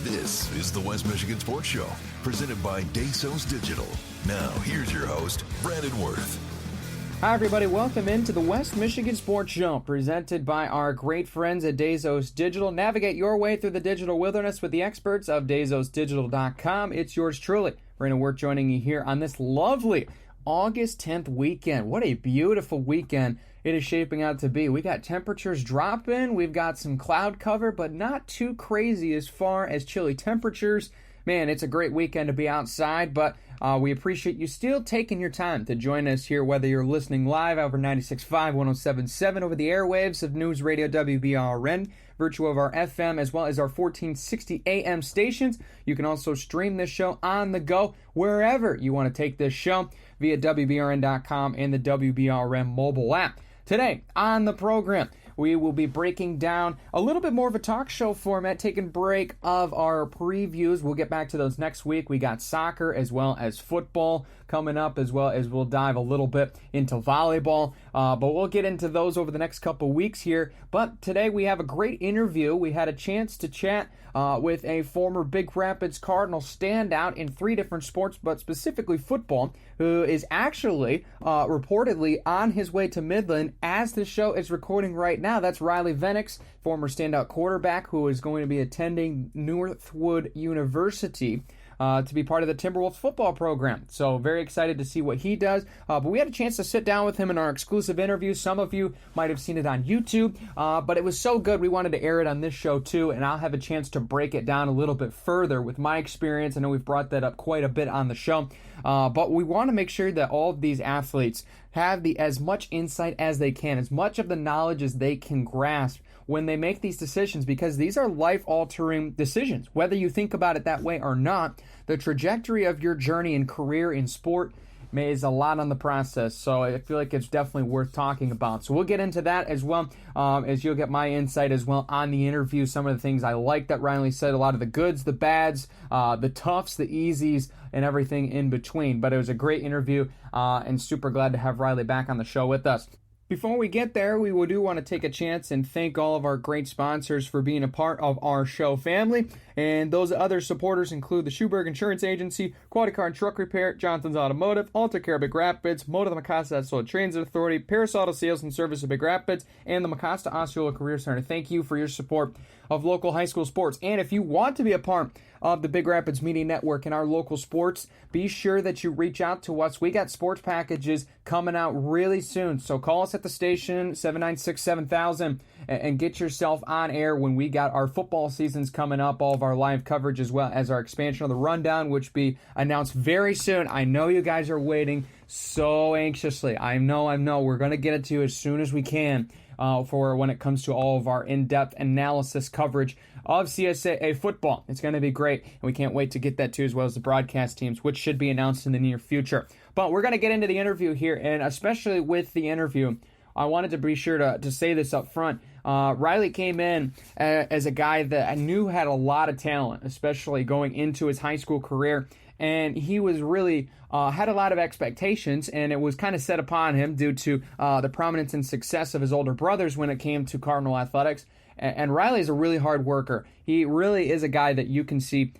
This is the West Michigan Sports Show, presented by DeSos Digital. Now, here's your host, Brandon Wirth. Hi, everybody. Welcome into the West Michigan Sports Show, presented by our great friends at DeSos Digital. Navigate your way through the digital wilderness with the experts of DeSosDigital.com. It's yours truly, Brandon Wirth, joining you here on this lovely August 10th weekend. What a beautiful weekend it is shaping out to be. We got temperatures dropping. We've got some cloud cover, but not too crazy as far as chilly temperatures. Man, it's a great weekend to be outside, but we appreciate you still taking your time to join us here, whether you're listening live over 96.5, 107.7 over the airwaves of News Radio WBRN, virtue of our FM, as well as our 1460 AM stations. You can also stream this show on the go wherever you want to take this show via WBRN.com and the WBRN mobile app. Today on the program, we will be breaking down a little bit more of a talk show format, taking a break of our previews. We'll get back to those next week. We got soccer as well as football coming up, as well as we'll dive a little bit into volleyball. But we'll get into those over the next couple weeks here. But today we have a great interview. We had a chance to chat with a former Big Rapids Cardinal standout in 3 different sports, but specifically football, who is actually reportedly on his way to Midland as the show is recording right now. That's Riley Vennix, former standout quarterback who is going to be attending Northwood University to be part of the Timberwolves football program. So very excited to see what he does. But we had a chance to sit down with him in our exclusive interview. Some of you might have seen it on YouTube, but it was so good we wanted to air it on this show too, and I'll have a chance to break it down a little bit further with my experience. I know we've brought that up quite a bit on the show, but we want to make sure that all of these athletes have as much insight as they can, as much of the knowledge as they can grasp when they make these decisions, because these are life-altering decisions. Whether you think about it that way or not, the trajectory of your journey and career in sport is a lot on the process, so I feel like it's definitely worth talking about. So we'll get into that as well, as you'll get my insight as well on the interview, some of the things I like that Riley said, a lot of the goods, the bads, the toughs, the easies, and everything in between. But it was a great interview, and super glad to have Riley back on the show with us. Before we get there, we do want to take a chance and thank all of our great sponsors for being a part of our show family. And those other supporters include the Schuberg Insurance Agency, Quality Car and Truck Repair, Johnson's Automotive, Alta Care Big Rapids, Moda the Macasta Solid Transit Authority, Paris Auto Sales and Service of Big Rapids, and the Macasta Osceola Career Center. Thank you for your support of local high school sports. And if you want to be a part of the Big Rapids Media Network and our local sports, be sure that you reach out to us. We got sports packages coming out really soon, so call us at the station, 796-7000, and get yourself on air when we got our football seasons coming up, all of our live coverage, as well as our expansion of the rundown, which be announced very soon. I know you guys are waiting so anxiously. I know. We're going to get it to you as soon as we can. For when it comes to all of our in-depth analysis coverage of CSAA football. It's going to be great, and we can't wait to get that too, as well as the broadcast teams, which should be announced in the near future. But we're going to get into the interview here, and especially with the interview, I wanted to be sure to say this up front. Riley came in as a guy that I knew had a lot of talent, especially going into his high school career, and he was really had a lot of expectations, and it was kind of set upon him due to the prominence and success of his older brothers when it came to Cardinal athletics. And Riley is a really hard worker. He really is a guy that you can see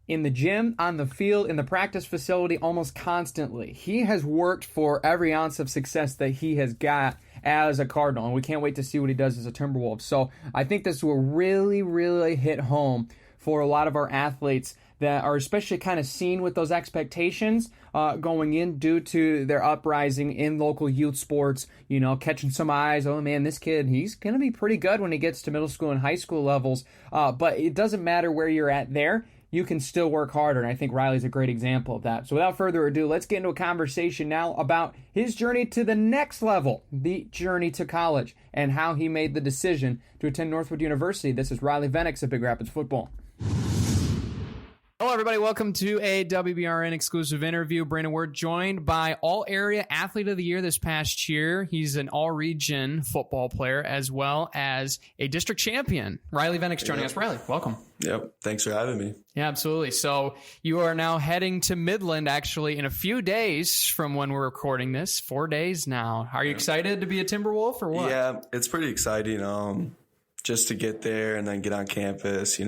in the gym, on the field, in the practice facility almost constantly. He has worked for every ounce of success that he has got as a Cardinal, and we can't wait to see what he does as a Timberwolf. So I think this will really, really hit home for a lot of our athletes that are especially kind of seen with those expectations going in due to their uprising in local youth sports, catching some eyes. Oh man, this kid, he's going to be pretty good when he gets to middle school and high school levels. But it doesn't matter where you're at there. You can still work harder, and I think Riley's a great example of that. So without further ado, let's get into a conversation now about his journey to the next level, the journey to college, and how he made the decision to attend Northwood University. This is Riley Vennix of Big Rapids Football. Hello, everybody. Welcome to a WBRN exclusive interview. Brandon Wirth joined by All-Area Athlete of the Year this past year. He's an all-region football player as well as a district champion. Riley Vennix joining us. Riley, welcome. Yep. Thanks for having me. Yeah, absolutely. So you are now heading to Midland actually in a few days from when we're recording this. 4 days now. Are you excited to be a Timberwolf or what? Yeah, it's pretty exciting. Just to get there and then get on campus,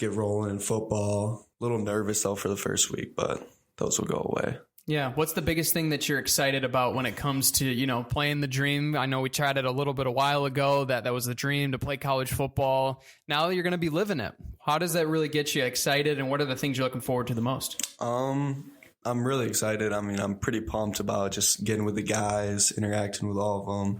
get rolling in football. A little nervous though for the first week, but those will go away. Yeah. What's the biggest thing that you're excited about when it comes to, playing the dream? I know we chatted a little bit a while ago that was the dream to play college football. Now you're going to be living it. How does that really get you excited, and what are the things you're looking forward to the most? I'm really excited. I mean, I'm pretty pumped about just getting with the guys, interacting with all of them,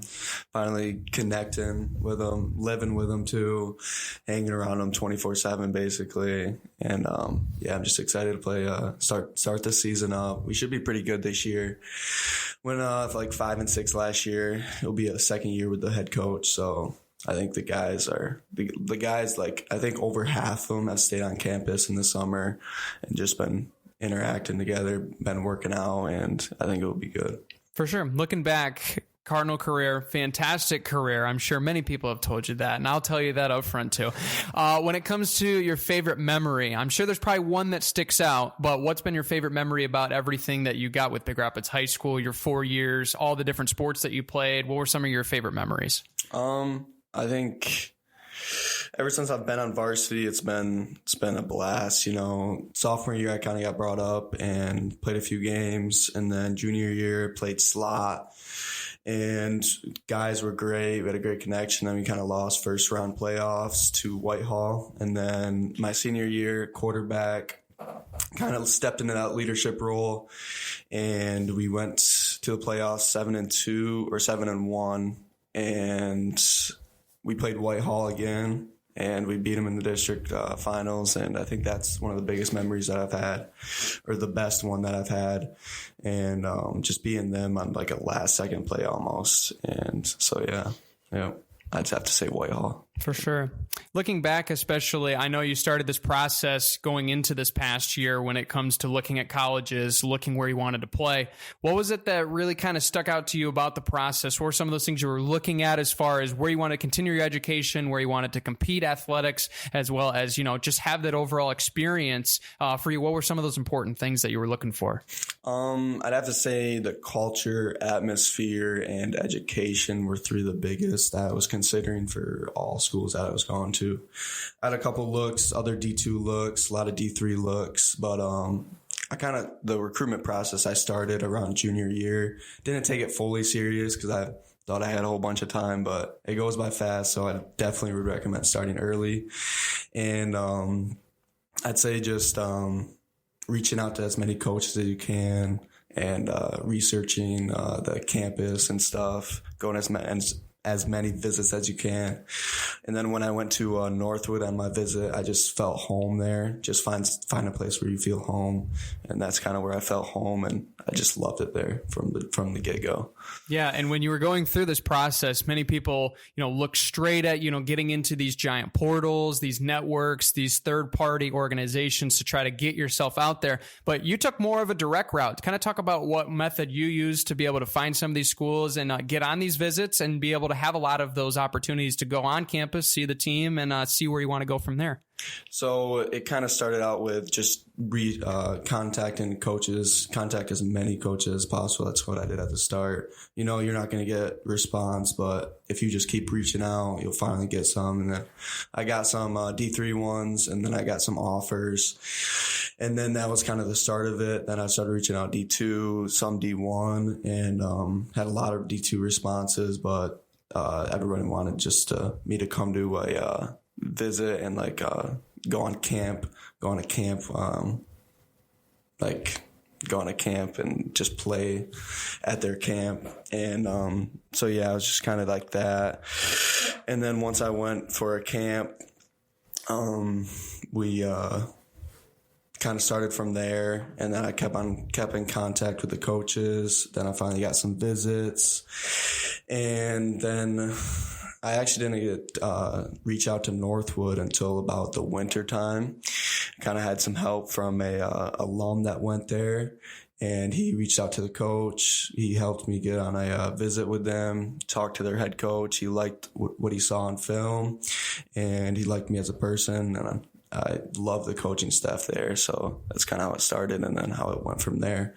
finally connecting with them, living with them too, hanging around them 24/7 basically. And I'm just excited to play. Start the season up. We should be pretty good this year. Went 5-6 last year. It'll be a second year with the head coach, so I think the guys I think over half of them have stayed on campus in the summer and just been interacting together, been working out, and I think it will be good. For sure. Looking back, Cardinal career, fantastic career. I'm sure many people have told you that, and I'll tell you that up front too. When it comes to your favorite memory, I'm sure there's probably one that sticks out, but what's been your favorite memory about everything that you got with Big Rapids High School, your 4 years, all the different sports that you played? What were some of your favorite memories? I think ever since I've been on varsity, it's been a blast. Sophomore year, I kind of got brought up and played a few games. And then junior year, played slot. And guys were great. We had a great connection. Then we kind of lost first round playoffs to Whitehall. And then my senior year, quarterback, kind of stepped into that leadership role. And we went to the playoffs 7-2 or 7-1. And we played Whitehall again, and we beat them in the district finals. And I think that's one of the biggest memories that I've had, or the best one that I've had. And just beating them on like a last second play almost. And so, yeah, I'd have to say Whitehall. For sure. Looking back, especially, I know you started this process going into this past year when it comes to looking at colleges, looking where you wanted to play. What was it that really kind of stuck out to you about the process? What were some of those things you were looking at as far as where you want to continue your education, where you wanted to compete athletics, as well as, just have that overall experience for you? What were some of those important things that you were looking for? I'd have to say the culture, atmosphere, and education were three of the biggest that I was considering for all schools that I was going to. I had a couple looks, other D2 looks, a lot of D3 looks, but the recruitment process I started around junior year. Didn't take it fully serious because I thought I had a whole bunch of time, but it goes by fast, so I definitely would recommend starting early. And I'd say just reaching out to as many coaches as you can, and researching the campus and stuff, going as many visits as you can. And then when I went to Northwood on my visit, I just felt home there. Just find a place where you feel home. And that's kind of where I felt home, and I just loved it there from the get-go. Yeah, and when you were going through this process, many people, look straight at, getting into these giant portals, these networks, these third-party organizations to try to get yourself out there. But you took more of a direct route. Kind of talk about what method you used to be able to find some of these schools and get on these visits and be able to have a lot of those opportunities to go on campus, see the team, and see where you want to go from there. So it kind of started out with just contacting coaches, contact as many coaches as possible. That's what I did at the start. You're not going to get response, but if you just keep reaching out, you'll finally get some. And then I got some D3 ones, and then I got some offers. And then that was kind of the start of it. Then I started reaching out D2, some D1, and had a lot of D2 responses, but everybody wanted just me to come to a visit and go on camp and just play at their camp. And so yeah, I was just kind of like that. And then once I went for a camp, we kind of started from there, and then I kept in contact with the coaches. Then I finally got some visits, and then I actually didn't get reach out to Northwood until about the winter time. Kind of had some help from a alum that went there, and he reached out to the coach. He helped me get on a visit with them, talked to their head coach. He liked what he saw on film, and he liked me as a person, and I love the coaching staff there. So that's kind of how it started and then how it went from there.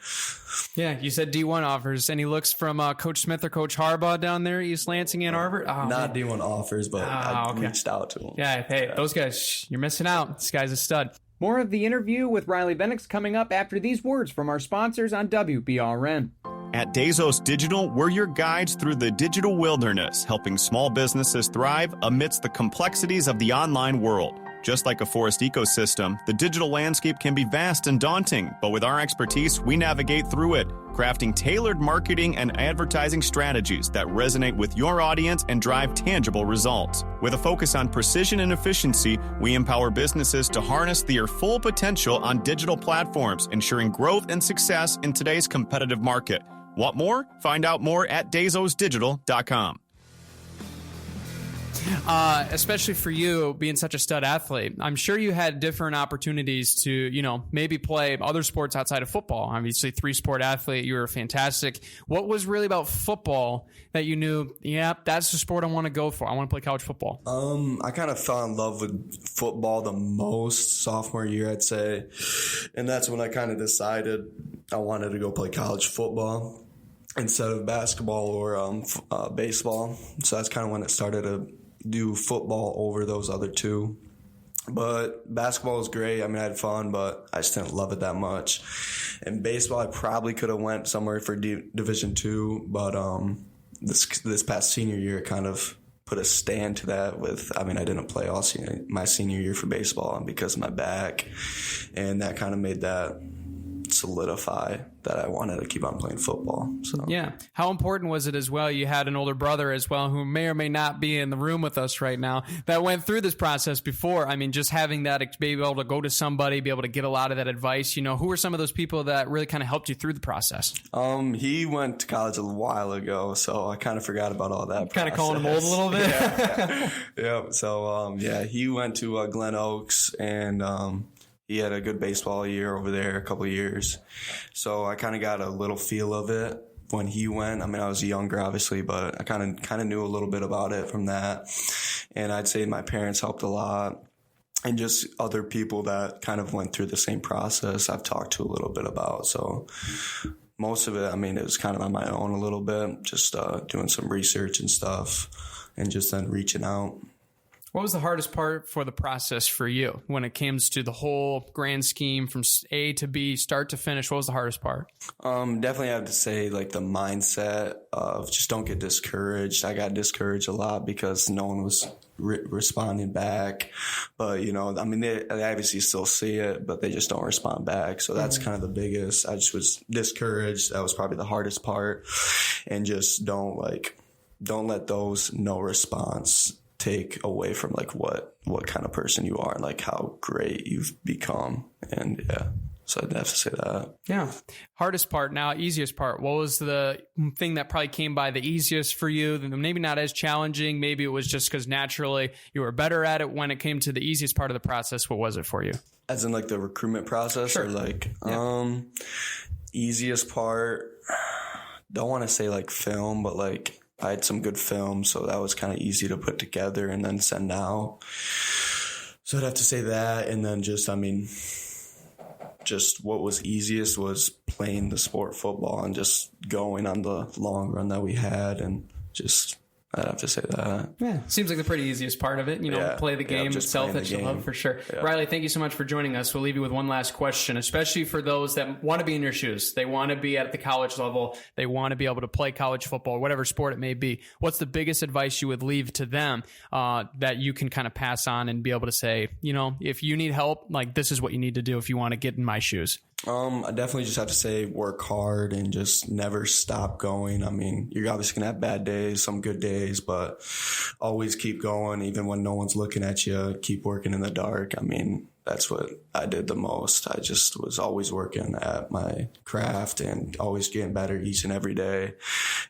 Yeah, you said D1 offers. Any looks from Coach Smith or Coach Harbaugh down there, East Lansing, Ann Arbor? Oh, not D1 offers, but I reached out to them. Yeah, hey, those guys, you're missing out. This guy's a stud. More of the interview with Riley Vennix coming up after these words from our sponsors on WBRN. At Dazos Digital, we're your guides through the digital wilderness, helping small businesses thrive amidst the complexities of the online world. Just like a forest ecosystem, the digital landscape can be vast and daunting, but with our expertise, we navigate through it, crafting tailored marketing and advertising strategies that resonate with your audience and drive tangible results. With a focus on precision and efficiency, we empower businesses to harness their full potential on digital platforms, ensuring growth and success in today's competitive market. Want more? Find out more at DazosDigital.com. Especially for you being such a stud athlete, I'm sure you had different opportunities to, maybe play other sports outside of football. Obviously, 3-sport athlete, you were fantastic. What was really about football that you knew, that's the sport I want to go for? I want to play college football. I kind of fell in love with football the most sophomore year, I'd say. And that's when I kind of decided I wanted to go play college football instead of basketball or baseball. So that's kind of when it started to do football over those other two. But basketball was great. I mean, I had fun, but I just didn't love it that much. And baseball, I probably could have went somewhere for Division II, but this past senior year kind of put a stand to that I didn't play all my senior year for baseball because of my back, and that kind of made that solidify that I wanted to keep on playing football. So yeah, how important was it as well? You had an older brother as well who may or may not be in the room with us right now that went through this process before. I mean, just having that, be able to go to somebody, be able to get a lot of that advice. Who were some of those people that really kind of helped you through the process? He went to college a while ago, so I kind of forgot about all that. Kind of calling him old a little bit. Yeah. So he went to Glen Oaks, and he had a good baseball year over there, a couple of years. So I kind of got a little feel of it when he went. I mean, I was younger, obviously, but I kind of knew a little bit about it from that. And I'd say my parents helped a lot. And just other people that kind of went through the same process I've talked to a little bit about. So most of it, it was kind of on my own a little bit, just doing some research and stuff and just then reaching out. What was the hardest part for the process for you when it comes to the whole grand scheme from A to B, start to finish? What was the hardest part? Definitely have to say the mindset of just don't get discouraged. I got discouraged a lot because no one was responding back. But, they obviously still see it, but they just don't respond back. So that's kind of the biggest. I just was discouraged. That was probably the hardest part. And just don't let those no response take away from what kind of person you are and how great you've become. And yeah, so I'd have to say that. Yeah. Hardest part. Now, easiest part. What was the thing that probably came by the easiest for you? Maybe not as challenging. Maybe it was just because naturally you were better at it when it came to the easiest part of the process. What was it for you? As in the recruitment process? Sure. Or easiest part, don't want to say film, but I had some good film, so that was kind of easy to put together and then send out. So I'd have to say that. And then just what was easiest was playing the sport football and just going on the long run that we had, and just I'd have to say that. Yeah, seems like the pretty easiest part of it. Play the game itself that you love for sure. Yeah. Riley, thank you so much for joining us. We'll leave you with one last question, especially for those that want to be in your shoes. They want to be at the college level. They want to be able to play college football, whatever sport it may be. What's the biggest advice you would leave to them that you can kind of pass on and be able to say, if you need help, this is what you need to do if you want to get in my shoes? I definitely just have to say work hard and just never stop going. You're obviously going to have bad days, some good days, but always keep going even when no one's looking at you. Keep working in the dark. That's what I did the most. I just was always working at my craft and always getting better each and every day.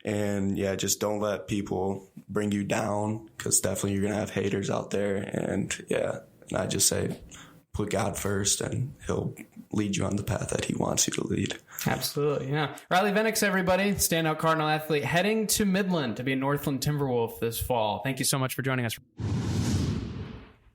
And yeah, just don't let people bring you down, because definitely you're going to have haters out there. And yeah, and I just say put God first and he'll lead you on the path that he wants you to lead. Absolutely, yeah. Riley Vennix, everybody, standout Cardinal athlete, heading to Midland to be a Northland Timberwolf this fall. Thank you so much for joining us.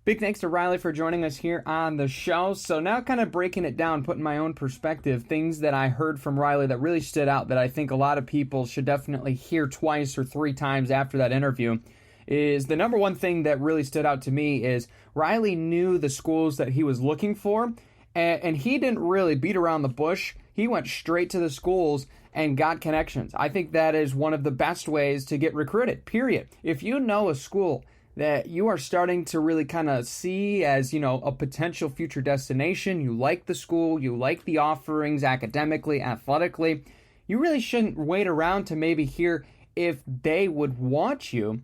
Big thanks to Riley for joining us here on the show. So now kind of breaking it down, putting my own perspective, things that I heard from Riley that really stood out that I think a lot of people should definitely hear twice or three times after that interview is the number one thing that really stood out to me is Riley knew the schools that he was looking for, and he didn't really beat around the bush. He went straight to the schools and got connections. I think that is one of the best ways to get recruited, period. If you know a school that you are starting to really kind of see as, a potential future destination, you like the school, you like the offerings academically, athletically, you really shouldn't wait around to maybe hear if they would want you.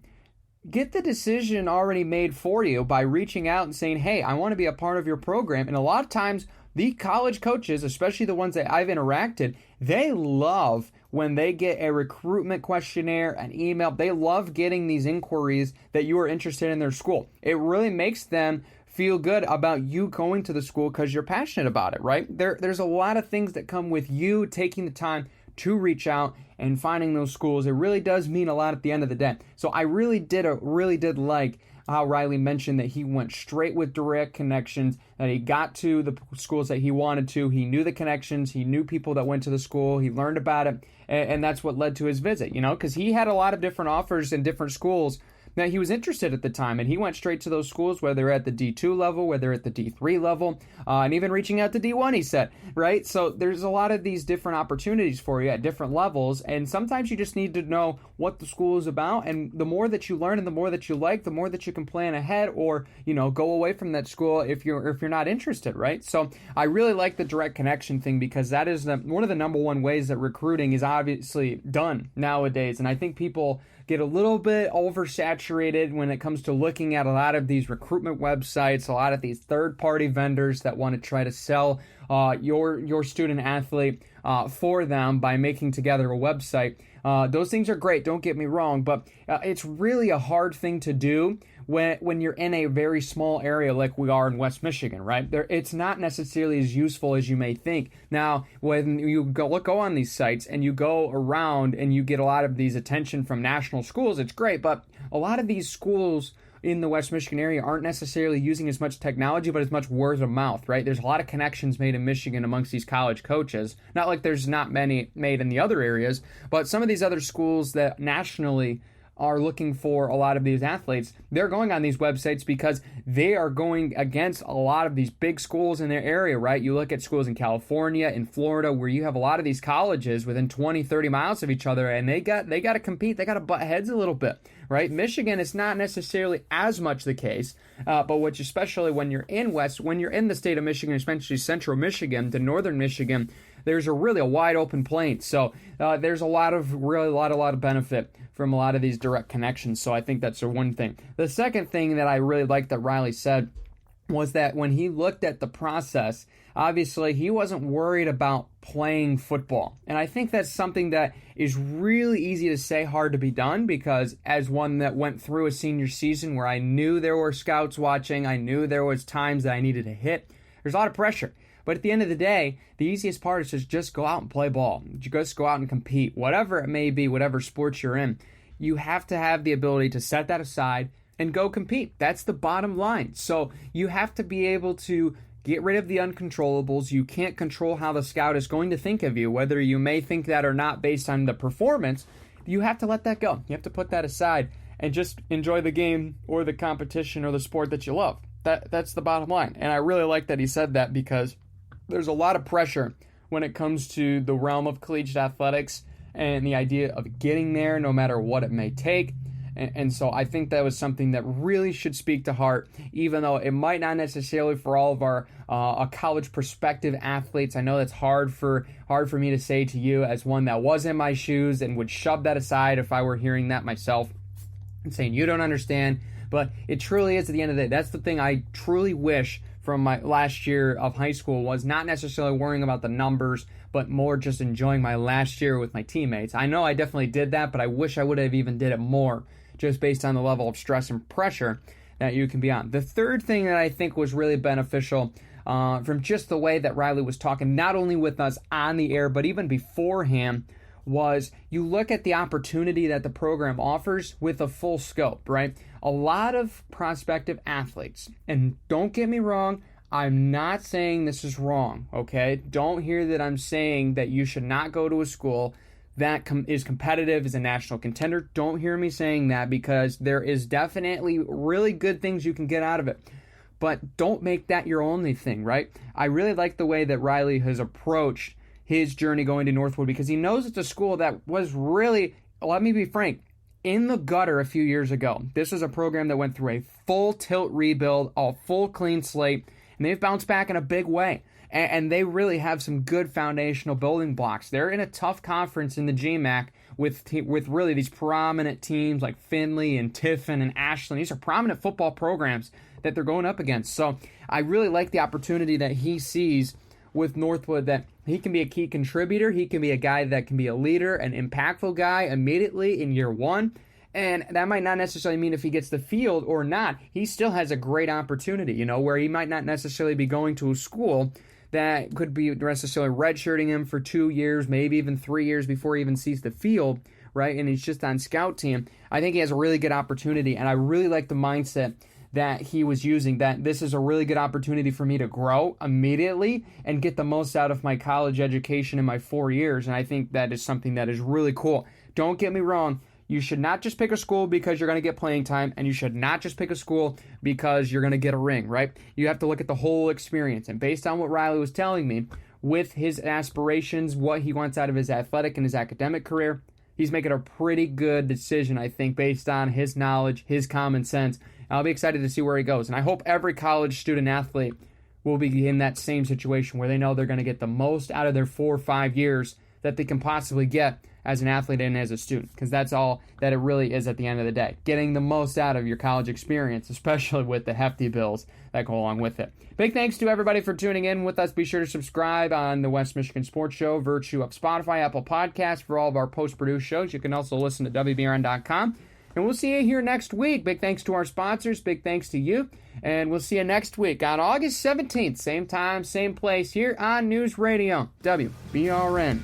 Get the decision already made for you by reaching out and saying, hey, I want to be a part of your program. And a lot of times, the college coaches, especially the ones that I've interacted, they love when they get a recruitment questionnaire, an email. They love getting these inquiries that you are interested in their school. It really makes them feel good about you going to the school because you're passionate about it, right? There's a lot of things that come with you taking the time to reach out and finding those schools. It really does mean a lot at the end of the day. So I really did like how Riley mentioned that he went straight with direct connections, that he got to the schools that he wanted to. He knew the connections. He knew people that went to the school. He learned about it, and that's what led to his visit, because he had a lot of different offers in different schools that he was interested at the time, and he went straight to those schools, whether at the D2 level, whether at the D3 level, and even reaching out to D1, he said, right? So there's a lot of these different opportunities for you at different levels, and sometimes you just need to know what the school is about, and the more that you learn and the more that you like, the more that you can plan ahead or, go away from that school if you're not interested, right? So I really like the direct connection thing because that is one of the number one ways that recruiting is obviously done nowadays, and I think people get a little bit oversaturated when it comes to looking at a lot of these recruitment websites, a lot of these third-party vendors that want to try to sell your student athlete for them by making together a website. Those things are great, don't get me wrong, but it's really a hard thing to do when you're in a very small area like we are in West Michigan, right? It's not necessarily as useful as you may think. Now, when you go on these sites and you go around and you get a lot of these attention from national schools, it's great, but a lot of these schools in the West Michigan area aren't necessarily using as much technology, but as much word of mouth, right? There's a lot of connections made in Michigan amongst these college coaches. Not like there's not many made in the other areas, but some of these other schools that nationally are looking for a lot of these athletes, they're going on these websites because they are going against a lot of these big schools in their area, right? You look at schools in California, in Florida, where you have a lot of these colleges within 20, 30 miles of each other, and they got to compete. They got to butt heads a little bit, right? Michigan is not necessarily as much the case, but which especially when you're in the state of Michigan, especially central Michigan to northern Michigan, there's a wide open plain. So there's a lot of benefit from a lot of these direct connections. So I think that's the one thing. The second thing that I really liked that Riley said was that when he looked at the process, obviously he wasn't worried about playing football. And I think that's something that is really easy to say, hard to be done, because as one that went through a senior season where I knew there were scouts watching, I knew there was times that I needed to hit, there's a lot of pressure. But at the end of the day, the easiest part is to just go out and play ball. Just go out and compete. Whatever it may be, whatever sport you're in, you have to have the ability to set that aside and go compete. That's the bottom line. So you have to be able to get rid of the uncontrollables. You can't control how the scout is going to think of you, whether you may think that or not based on the performance. You have to let that go. You have to put that aside and just enjoy the game or the competition or the sport that you love. That's the bottom line. And I really like that he said that, because there's a lot of pressure when it comes to the realm of collegiate athletics and the idea of getting there no matter what it may take. And so I think that was something that really should speak to heart, even though it might not necessarily for all of our college prospective athletes. I know that's hard for me to say to you as one that was in my shoes and would shove that aside if I were hearing that myself and saying, you don't understand. But it truly is, at the end of the day, that's the thing I truly wish from my last year of high school, was not necessarily worrying about the numbers, but more just enjoying my last year with my teammates. I know I definitely did that, but I wish I would have even did it more, just based on the level of stress and pressure that you can be on. The third thing that I think was really beneficial from just the way that Riley was talking, not only with us on the air, but even beforehand, was you look at the opportunity that the program offers with a full scope, right? A lot of prospective athletes, and don't get me wrong, I'm not saying this is wrong, okay? Don't hear that I'm saying that you should not go to a school that is competitive, is a national contender. Don't hear me saying that, because there is definitely really good things you can get out of it. But don't make that your only thing, right? I really like the way that Riley has approached his journey going to Northwood, because he knows it's a school that was really, let me be frank, in the gutter a few years ago. This was a program that went through a full tilt rebuild, a full clean slate, and they've bounced back in a big way. And they really have some good foundational building blocks. They're in a tough conference in the GMAC with really these prominent teams like Findlay and Tiffin and Ashland. These are prominent football programs that they're going up against. So I really like the opportunity that he sees with Northwood, that he can be a key contributor. He can be a guy that can be a leader, an impactful guy immediately in year one. And that might not necessarily mean if he gets the field or not. He still has a great opportunity, where he might not necessarily be going to a school that could be necessarily redshirting him for 2 years, maybe even 3 years before he even sees the field, right? And he's just on scout team. I think he has a really good opportunity, and I really like the mindset that he was using, that this is a really good opportunity for me to grow immediately and get the most out of my college education in my 4 years. And I think that is something that is really cool. Don't get me wrong. You should not just pick a school because you're going to get playing time, and you should not just pick a school because you're going to get a ring, right? You have to look at the whole experience. And based on what Riley was telling me, with his aspirations, what he wants out of his athletic and his academic career, he's making a pretty good decision, I think, based on his knowledge, his common sense. I'll be excited to see where he goes. And I hope every college student athlete will be in that same situation where they know they're going to get the most out of their 4 or 5 years that they can possibly get as an athlete and as a student, because that's all that it really is at the end of the day. Getting the most out of your college experience, especially with the hefty bills that go along with it. Big thanks to everybody for tuning in with us. Be sure to subscribe on the West Michigan Sports Show, virtue of Spotify, Apple Podcasts for all of our post-produced shows. You can also listen to WBRN.com. And we'll see you here next week. Big thanks to our sponsors. Big thanks to you. And we'll see you next week on August 17th. Same time, same place here on News Radio, WBRN.